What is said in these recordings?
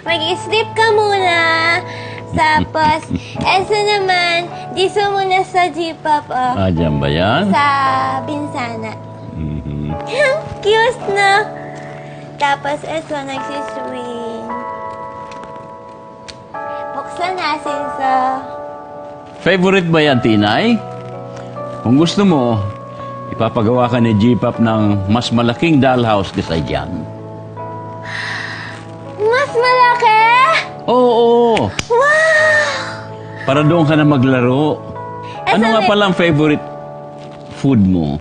Mag-sleep ka muna. Tapos, eto naman, dito muna sa J-pop, oh. Ah, dyan ba yan? Sa Binsana. Cute na. Tapos, eto, nagsiswing. Buksan natin sa... Favorite ba yan, Tinay? Kung gusto mo, ipapagawa ka ni J-pop ng mas malaking dollhouse kaysa dyan. Mas malaki? Oo! Wow! Para doon ka na maglaro. Ano nga palang favorite food mo?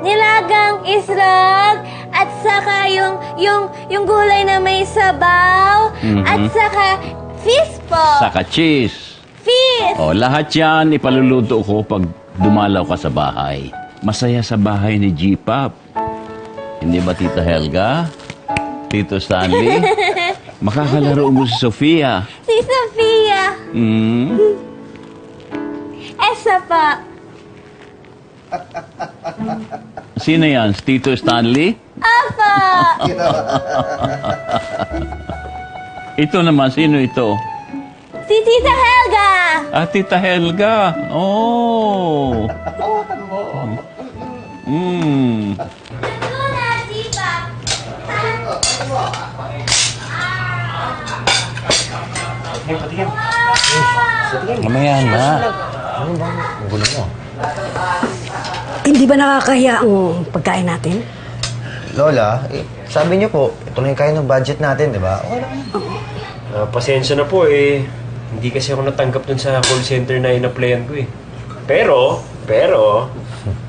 Nilagang islog at saka yung gulay na may sabaw at saka fish po. Saka cheese. Fish! O, lahat yan ipaluluto ko pag dumalaw ka sa bahay. Masaya sa bahay ni J-pop. Hindi ba, Tita Helga? Tito Stanley? Makakalaro mo si Sofia. Si Sofia. Esa pa. Sino yan? Si Tito Stanley? Apa. Ito naman, sino ito? Si Tita Helga. Ah, Tita Helga. Oh. Luna, Tita. Mamaya na. Ano ba? Ang gulo mo. Hindi ba nakakahiya ang pagkain natin? Lola, sabi niyo po, ito na yung kaya ng budget natin, di ba? Okay lang. Pasensya na po eh. Hindi kasi ako natanggap dun sa call center na ina-playan ko eh. Pero,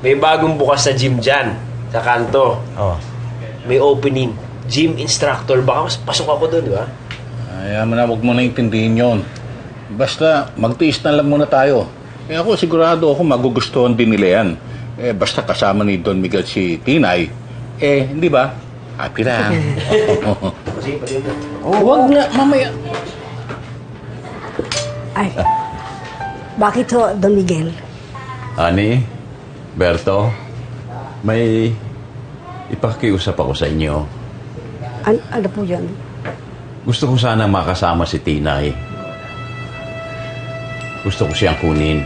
may bagong bukas sa gym dyan, sa kanto. Oh. May opening. Gym instructor. Baka mas pasok ako dun, di ba? Ayaw mo na, huwag mo na intindihin yun. Basta, magtiis na lang muna tayo. Eh ako, sigurado ako magugustuhan din nila yan. Eh, basta kasama ni Don Miguel si Tinay. Eh, hindi ba? Happy lang. Huwag na, mamaya. Ay, bakit ho, Don Miguel? Ani, Berto, may ipakiusap ako sa inyo. Ano po yan? Gusto ko sana makasama si Tinay. Gusto ko siyang kunin.